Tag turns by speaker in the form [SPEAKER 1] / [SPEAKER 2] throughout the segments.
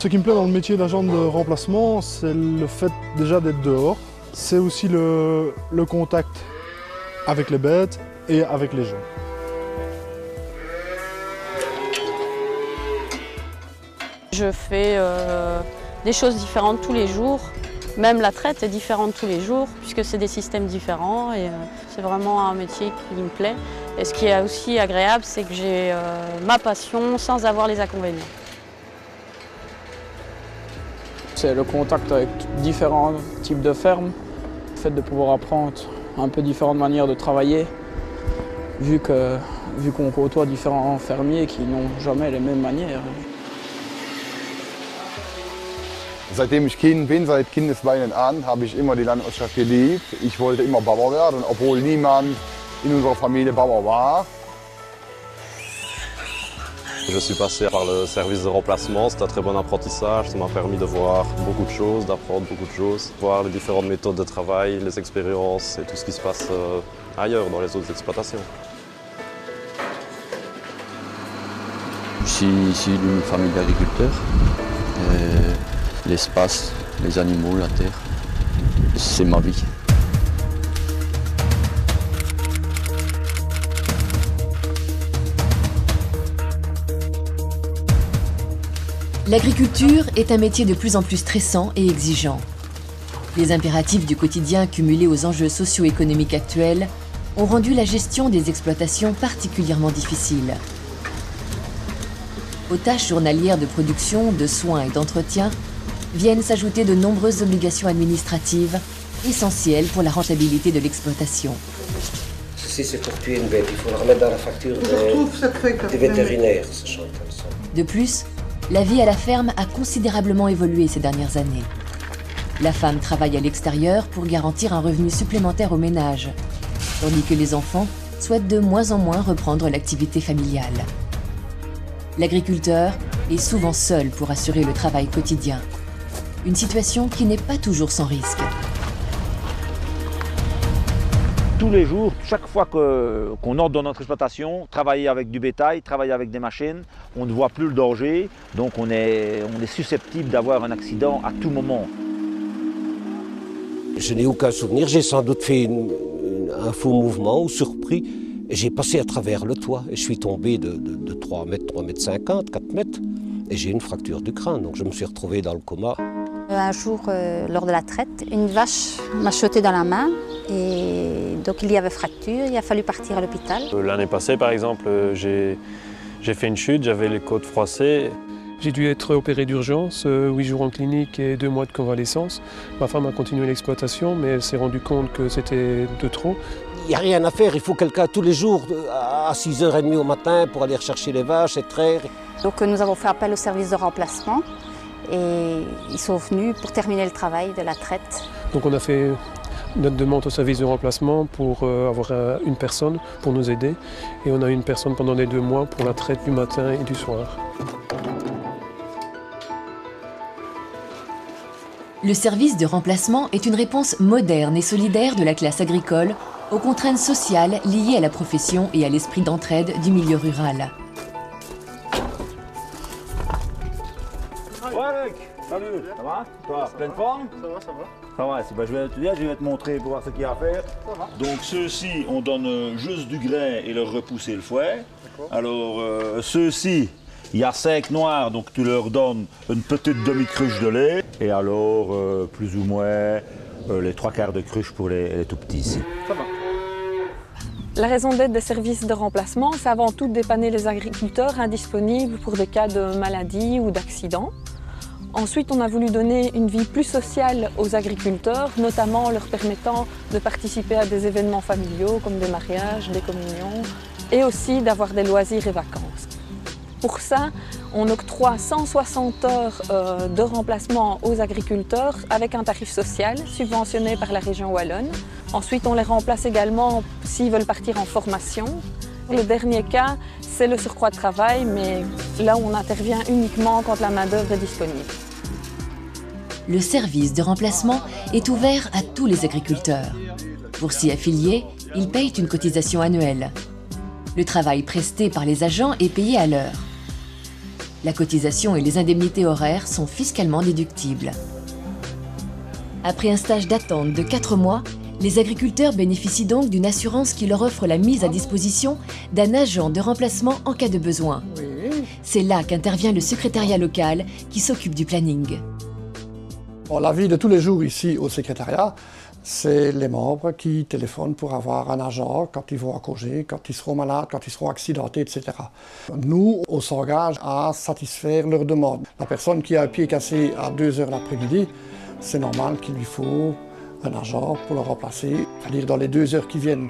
[SPEAKER 1] Ce qui me plaît dans le métier d'agent de remplacement, c'est le fait déjà d'être dehors. C'est aussi le contact avec les bêtes et avec les gens.
[SPEAKER 2] Je fais des choses différentes tous les jours. Même la traite est différente tous les jours puisque c'est des systèmes différents et c'est vraiment un métier qui me plaît. Et ce qui est aussi agréable, c'est que j'ai ma passion sans avoir les inconvénients.
[SPEAKER 3] C'est le contact avec différents types de fermes, le fait de pouvoir apprendre un peu différentes manières de travailler, vu qu'on côtoie différents fermiers qui n'ont jamais les mêmes manières.
[SPEAKER 4] Seitdem ich Kind bin, seit Kindesbeinen an, habe ich immer die Landwirtschaft geliebt. Ich wollte immer Bauer werden, obwohl niemand in unserer Familie Bauer war.
[SPEAKER 5] Je suis passé par le service de remplacement, c'était un très bon apprentissage, ça m'a permis de voir beaucoup de choses, d'apprendre beaucoup de choses, voir les différentes méthodes de travail, les expériences et tout ce qui se passe ailleurs dans les autres exploitations.
[SPEAKER 6] Je suis issu d'une famille d'agriculteurs. L'espace, les animaux, la terre, c'est ma vie.
[SPEAKER 7] L'agriculture est un métier de plus en plus stressant et exigeant. Les impératifs du quotidien cumulés aux enjeux socio-économiques actuels ont rendu la gestion des exploitations particulièrement difficile. Aux tâches journalières de production, de soins et d'entretien viennent s'ajouter de nombreuses obligations administratives essentielles pour la rentabilité de l'exploitation.
[SPEAKER 8] Si c'est pour tuer une bête, il faut le remettre dans la facture des vétérinaires.
[SPEAKER 7] De plus, la vie à la ferme a considérablement évolué ces dernières années. La femme travaille à l'extérieur pour garantir un revenu supplémentaire au ménage, tandis que les enfants souhaitent de moins en moins reprendre l'activité familiale. L'agriculteur est souvent seul pour assurer le travail quotidien. Une situation qui n'est pas toujours sans risque.
[SPEAKER 9] Tous les jours, chaque fois qu'on entre dans notre exploitation, travailler avec du bétail, travailler avec des machines, on ne voit plus le danger, donc on est susceptible d'avoir un accident à tout moment.
[SPEAKER 8] Je n'ai aucun souvenir, j'ai sans doute fait un faux mouvement ou surpris. J'ai passé à travers le toit et je suis tombé de 3 mètres, 3 mètres 50, 4 mètres et j'ai une fracture du crâne, donc je me suis retrouvé dans le coma.
[SPEAKER 10] Un jour, lors de la traite, une vache m'a sauté dans la main et donc il y avait fracture, il a fallu partir à l'hôpital.
[SPEAKER 5] L'année passée, par exemple, j'ai fait une chute, j'avais les côtes froissées.
[SPEAKER 11] J'ai dû être opéré d'urgence, 8 jours en clinique et 2 mois de convalescence. Ma femme a continué l'exploitation, mais elle s'est rendue compte que c'était de trop.
[SPEAKER 8] Il n'y a rien à faire, il faut quelqu'un tous les jours à 6h30 au matin pour aller rechercher les vaches et traire.
[SPEAKER 10] Donc nous avons fait appel au service de remplacement et ils sont venus pour terminer le travail de la traite.
[SPEAKER 11] Donc on a fait notre demande au service de remplacement pour avoir une personne pour nous aider. Et on a une personne pendant les 2 mois pour la traite du matin et du soir.
[SPEAKER 7] Le service de remplacement est une réponse moderne et solidaire de la classe agricole aux contraintes sociales liées à la profession et à l'esprit d'entraide du milieu rural.
[SPEAKER 9] Ouais Luc, salut, ça va? Toi, pleine forme?
[SPEAKER 1] Ça va, ça va.
[SPEAKER 9] Ça va, je vais te montrer pour voir ce qu'il y a à faire.
[SPEAKER 1] Ça va.
[SPEAKER 9] Donc ceux-ci, on donne juste du grain et leur repousser le fouet. Alors ceux-ci, il y a 5 noirs, donc tu leur donnes une petite demi-cruche de lait. Et alors, plus ou moins, les 3/4 de cruche pour les tout petits ici.
[SPEAKER 1] Ça va.
[SPEAKER 2] La raison d'être des services de remplacement, c'est avant tout de dépanner les agriculteurs indisponibles pour des cas de maladie ou d'accident. Ensuite, on a voulu donner une vie plus sociale aux agriculteurs, notamment en leur permettant de participer à des événements familiaux comme des mariages, des communions, et aussi d'avoir des loisirs et vacances. Pour ça, on octroie 160 heures de remplacement aux agriculteurs avec un tarif social subventionné par la région wallonne. Ensuite, on les remplace également s'ils veulent partir en formation. Le dernier cas, c'est le surcroît de travail, mais là on intervient uniquement quand la main-d'œuvre est disponible.
[SPEAKER 7] Le service de remplacement est ouvert à tous les agriculteurs. Pour s'y affilier, ils payent une cotisation annuelle. Le travail presté par les agents est payé à l'heure. La cotisation et les indemnités horaires sont fiscalement déductibles. Après un stage d'attente de 4 mois, les agriculteurs bénéficient donc d'une assurance qui leur offre la mise à disposition d'un agent de remplacement en cas de besoin. C'est là qu'intervient le secrétariat local qui s'occupe du planning.
[SPEAKER 12] Bon, la vie de tous les jours ici au secrétariat, c'est les membres qui téléphonent pour avoir un agent quand ils vont en congé, quand ils seront malades, quand ils seront accidentés, etc. Nous, on s'engage à satisfaire leurs demandes. La personne qui a un pied cassé à 2 h l'après-midi, c'est normal qu'il lui faut un agent pour le remplacer, c'est-à-dire dans les 2 heures qui viennent.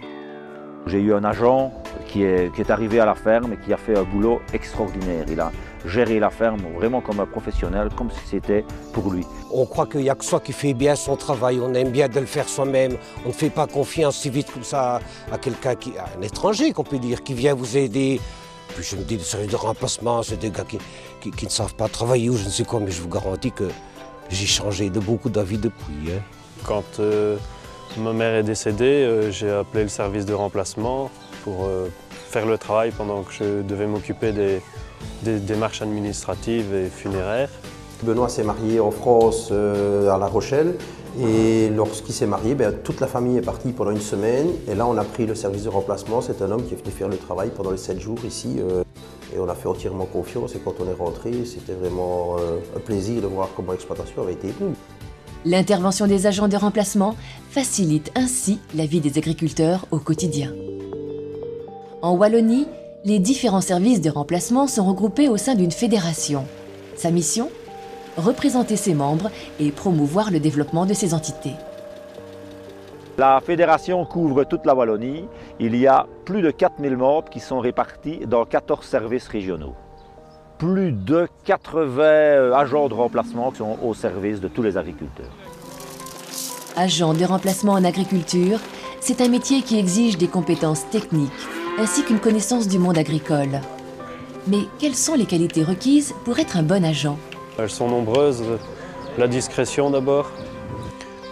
[SPEAKER 13] J'ai eu un agent qui est arrivé à la ferme et qui a fait un boulot extraordinaire. Il a géré la ferme vraiment comme un professionnel, comme si c'était pour lui.
[SPEAKER 8] On croit qu'il n'y a que soi qui fait bien son travail, on aime bien de le faire soi-même. On ne fait pas confiance si vite comme ça à quelqu'un, à un étranger qu'on peut dire, qui vient vous aider. Puis je me dis, le service de remplacement, c'est des gars qui ne savent pas travailler ou je ne sais quoi, mais je vous garantis que j'ai changé de beaucoup d'avis depuis. Hein.
[SPEAKER 14] Quand ma mère est décédée, j'ai appelé le service de remplacement pour faire le travail pendant que je devais m'occuper des démarches administratives et funéraires.
[SPEAKER 15] Benoît s'est marié en France, à La Rochelle, et lorsqu'il s'est marié, toute la famille est partie pendant une semaine, et là on a pris le service de remplacement. C'est un homme qui est venu faire le travail pendant les 7 jours ici, et on a fait entièrement confiance, et quand on est rentré, c'était vraiment un plaisir de voir comment l'exploitation avait été tenue.
[SPEAKER 7] L'intervention des agents de remplacement facilite ainsi la vie des agriculteurs au quotidien. En Wallonie, les différents services de remplacement sont regroupés au sein d'une fédération. Sa mission ? Représenter ses membres et promouvoir le développement de ces entités.
[SPEAKER 13] La fédération couvre toute la Wallonie. Il y a plus de 4000 membres qui sont répartis dans 14 services régionaux. Plus de 80 agents de remplacement qui sont au service de tous les agriculteurs.
[SPEAKER 7] Agent de remplacement en agriculture, c'est un métier qui exige des compétences techniques ainsi qu'une connaissance du monde agricole. Mais quelles sont les qualités requises pour être un bon agent ?
[SPEAKER 14] Elles sont nombreuses. La discrétion d'abord.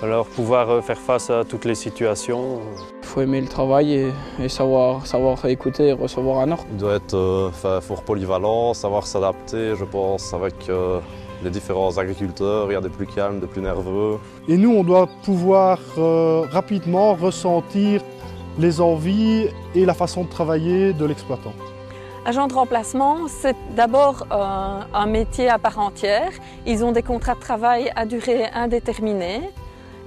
[SPEAKER 14] Alors pouvoir faire face à toutes les situations.
[SPEAKER 3] Il faut aimer le travail et savoir écouter et recevoir un ordre.
[SPEAKER 5] Il doit être fort polyvalent, savoir s'adapter, je pense, avec les différents agriculteurs. Il y a des plus calmes, des plus nerveux.
[SPEAKER 1] Et nous, on doit pouvoir rapidement ressentir les envies et la façon de travailler de l'exploitant.
[SPEAKER 2] Agent de remplacement, c'est d'abord un métier à part entière. Ils ont des contrats de travail à durée indéterminée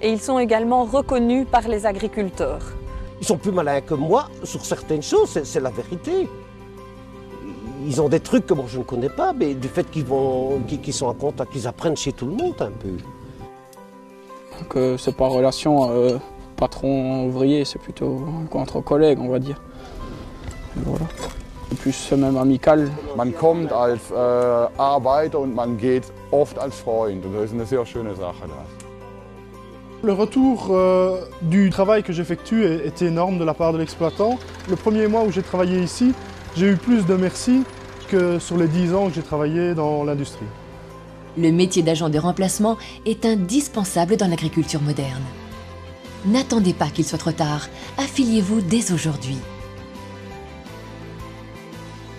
[SPEAKER 2] et ils sont également reconnus par les agriculteurs.
[SPEAKER 8] Ils sont plus malins que moi sur certaines choses, c'est la vérité. Ils ont des trucs que moi je ne connais pas, mais du fait qu'ils sont en contact, qu'ils apprennent chez tout le monde un peu.
[SPEAKER 3] Que c'est pas relation patron-ouvrier, c'est plutôt entre collègues, on va dire. Et voilà. Plus même amical.
[SPEAKER 4] Man kommt als Arbeiter und man geht oft als Freund. Und das ist eine sehr schöne Sache.
[SPEAKER 1] Le retour du travail que j'effectue est énorme de la part de l'exploitant. Le premier mois où j'ai travaillé ici, j'ai eu plus de merci que sur les 10 ans que j'ai travaillé dans l'industrie.
[SPEAKER 7] Le métier d'agent de remplacement est indispensable dans l'agriculture moderne. N'attendez pas qu'il soit trop tard, affiliez-vous dès aujourd'hui.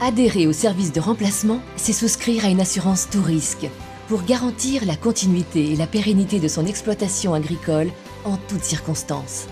[SPEAKER 7] Adhérer au service de remplacement, c'est souscrire à une assurance tout risque pour garantir la continuité et la pérennité de son exploitation agricole en toutes circonstances.